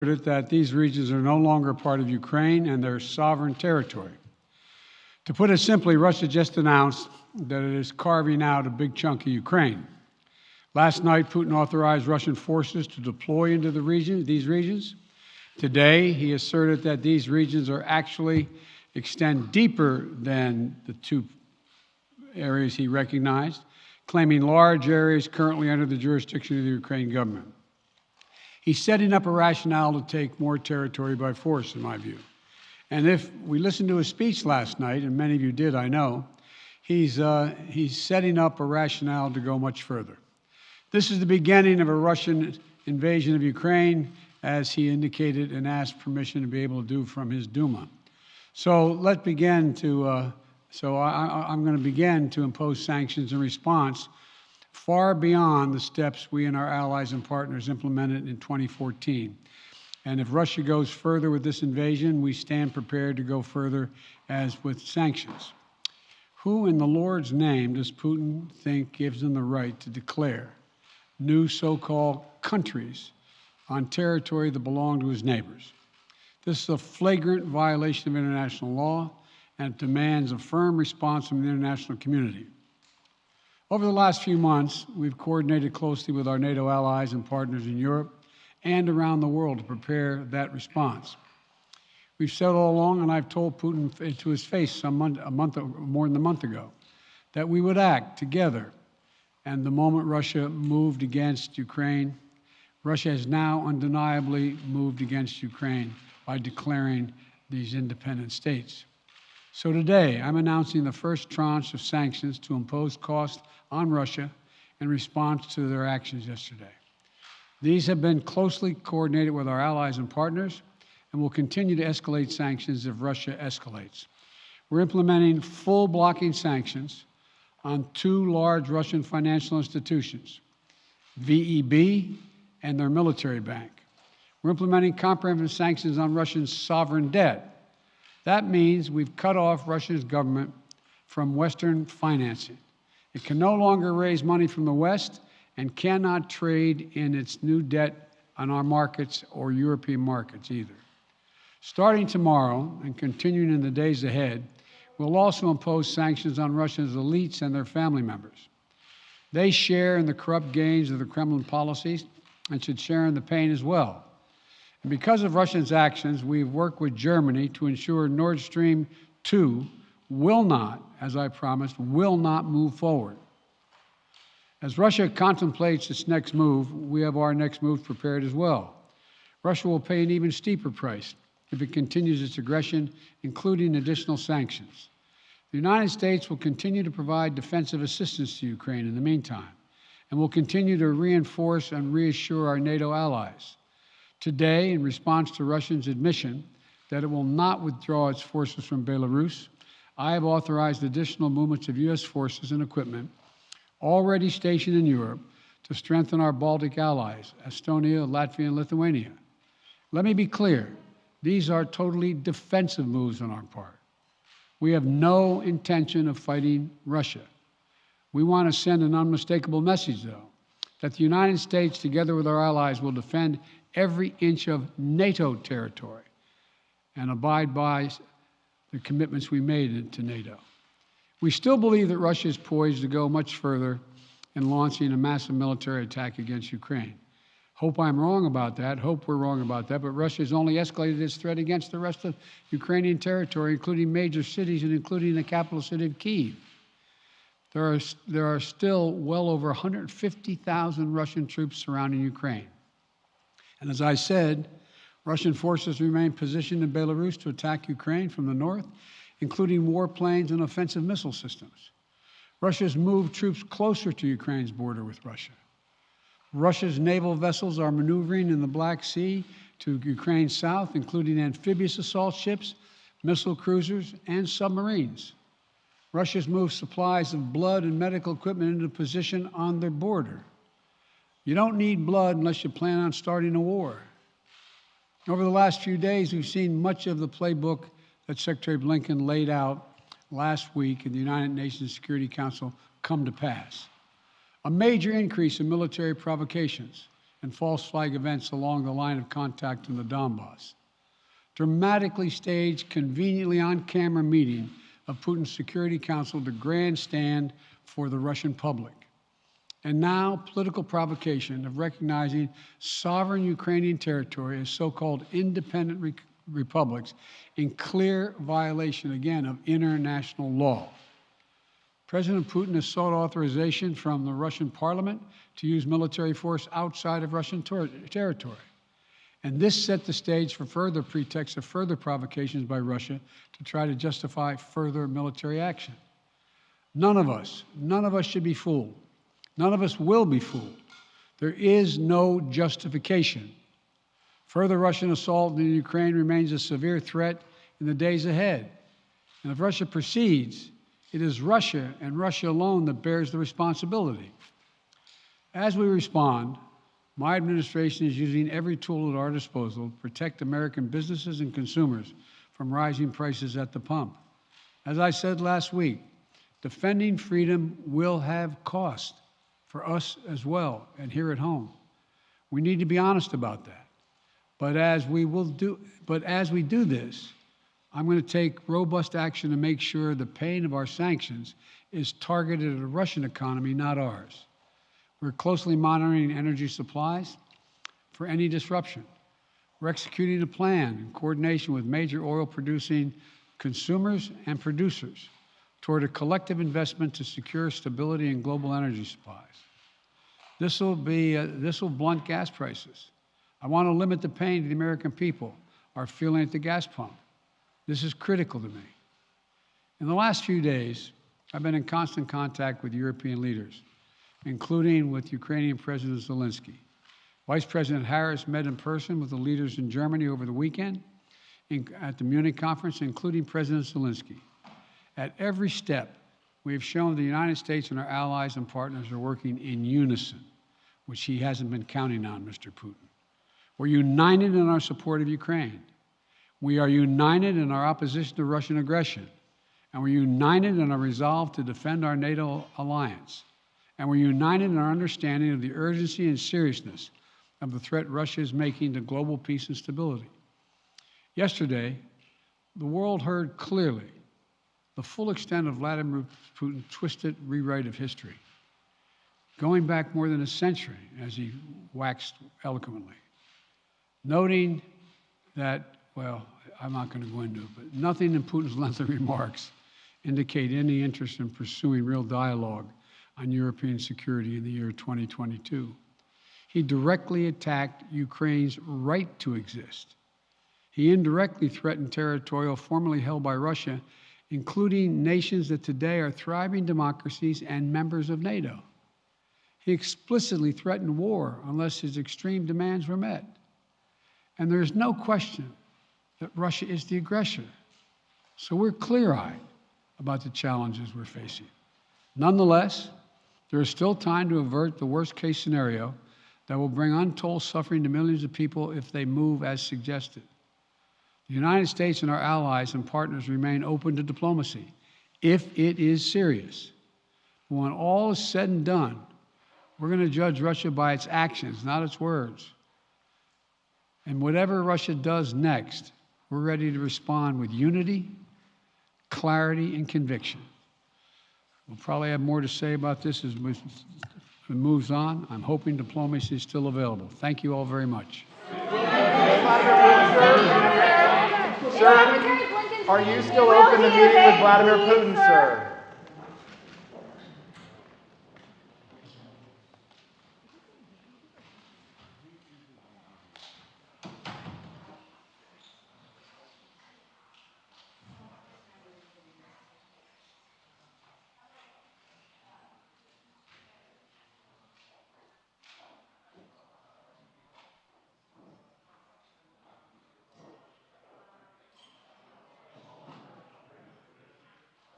that these regions are no longer part of Ukraine and their sovereign territory. To put it simply, Russia just announced that it is carving out a big chunk of Ukraine. Last night, Putin authorized Russian forces to deploy into these regions. Today, he asserted that these regions are actually extend deeper than the two areas he recognized, claiming large areas currently under the jurisdiction of the Ukrainian government. He's setting up a rationale to take more territory by force, in my view. And if we listened to his speech last night, and many of you did, I know, he's setting up a rationale to go much further. This is the beginning of a Russian invasion of Ukraine, as he indicated and asked permission to be able to do from his Duma. So let's begin to, I'm going to begin to impose sanctions in response far beyond the steps we and our allies and partners implemented in 2014. And if Russia goes further with this invasion, we stand prepared to go further as with sanctions. Who in the Lord's name does Putin think gives him the right to declare new so-called countries on territory that belong to his neighbors? This is a flagrant violation of international law and demands a firm response from the international community. Over the last few months, we've coordinated closely with our NATO allies and partners in Europe and around the world to prepare that response. We've said all along, and I've told Putin to his face more than a month ago, that we would act together. And the moment Russia moved against Ukraine, Russia has now undeniably moved against Ukraine by declaring these independent states. So today, I'm announcing the first tranche of sanctions to impose costs on Russia in response to their actions yesterday. These have been closely coordinated with our allies and partners and will continue to escalate sanctions if Russia escalates. We're implementing full blocking sanctions on two large Russian financial institutions, VEB and their military bank. We're implementing comprehensive sanctions on Russia's sovereign debt. That means we've cut off Russia's government from Western financing. It can no longer raise money from the West and cannot trade in its new debt on our markets or European markets either. Starting tomorrow and continuing in the days ahead, we'll also impose sanctions on Russia's elites and their family members. They share in the corrupt gains of the Kremlin policies and should share in the pain as well. And because of Russia's actions, we've worked with Germany to ensure Nord Stream 2 will not, as I promised, will not move forward. As Russia contemplates its next move, we have our next move prepared as well. Russia will pay an even steeper price if it continues its aggression, including additional sanctions. The United States will continue to provide defensive assistance to Ukraine in the meantime, and will continue to reinforce and reassure our NATO allies. Today, in response to Russia's admission that it will not withdraw its forces from Belarus, I have authorized additional movements of U.S. forces and equipment already stationed in Europe to strengthen our Baltic allies, Estonia, Latvia, and Lithuania. Let me be clear, these are totally defensive moves on our part. We have no intention of fighting Russia. We want to send an unmistakable message, though, that the United States, together with our allies, will defend every inch of NATO territory and abide by the commitments we made to NATO. We still believe that Russia is poised to go much further in launching a massive military attack against Ukraine. Hope I'm wrong about that, hope we're wrong about that, but Russia has only escalated its threat against the rest of Ukrainian territory, including major cities and including the capital city of Kyiv. There are still well over 150,000 Russian troops surrounding Ukraine. And as I said, Russian forces remain positioned in Belarus to attack Ukraine from the north, including warplanes and offensive missile systems. Russia has moved troops closer to Ukraine's border with Russia. Russia's naval vessels are maneuvering in the Black Sea to Ukraine's south, including amphibious assault ships, missile cruisers, and submarines. Russia's moved supplies of blood and medical equipment into position on their border. You don't need blood unless you plan on starting a war. Over the last few days, we've seen much of the playbook that Secretary Blinken laid out last week in the United Nations Security Council come to pass. A major increase in military provocations, and false flag events along the line of contact in the Donbass. Dramatically staged, conveniently on-camera meeting of Putin's Security Council to grandstand for the Russian public. And now, political provocation of recognizing sovereign Ukrainian territory as so-called independent republics in clear violation, again, of international law. President Putin has sought authorization from the Russian parliament to use military force outside of Russian territory. And this set the stage for further pretexts of further provocations by Russia to try to justify further military action. None of us should be fooled. None of us will be fooled. There is no justification. Further Russian assault in Ukraine remains a severe threat in the days ahead. And if Russia proceeds, it is Russia and Russia alone that bears the responsibility. As we respond, my administration is using every tool at our disposal to protect American businesses and consumers from rising prices at the pump. As I said last week, defending freedom will have cost for us as well and here at home. We need to be honest about that. But as we do this, I'm going to take robust action to make sure the pain of our sanctions is targeted at the Russian economy, not ours. We're closely monitoring energy supplies for any disruption. We're executing a plan in coordination with major oil-producing consumers and producers toward a collective investment to secure stability in global energy supplies. This will blunt gas prices. I want to limit the pain to the American people are feeling at the gas pump. This is critical to me. In the last few days, I've been in constant contact with European leaders, including with Ukrainian President Zelensky. Vice President Harris met in person with the leaders in Germany over the weekend at the Munich conference, including President Zelensky. At every step, we have shown the United States and our allies and partners are working in unison, which he hasn't been counting on, Mr. Putin. We're united in our support of Ukraine. We are united in our opposition to Russian aggression. And we're united in our resolve to defend our NATO alliance. And we're united in our understanding of the urgency and seriousness of the threat Russia is making to global peace and stability. Yesterday, the world heard clearly the full extent of Vladimir Putin's twisted rewrite of history, going back more than a century, as he waxed eloquently, noting that, well, I'm not going to go into it, but nothing in Putin's lengthy remarks indicate any interest in pursuing real dialogue on European security in the year 2022. He directly attacked Ukraine's right to exist. He indirectly threatened territory formerly held by Russia, including nations that today are thriving democracies and members of NATO. He explicitly threatened war unless his extreme demands were met. And there's no question that Russia is the aggressor. So we're clear-eyed about the challenges we're facing. Nonetheless, there is still time to avert the worst-case scenario that will bring untold suffering to millions of people if they move as suggested. The United States and our allies and partners remain open to diplomacy if it is serious. When all is said and done, we're going to judge Russia by its actions, not its words. And whatever Russia does next, we're ready to respond with unity, clarity, and conviction. We'll probably have more to say about this as it moves on. I'm hoping diplomacy is still available. Thank you all very much. Sir, are you still open to meeting with Vladimir Putin, sir?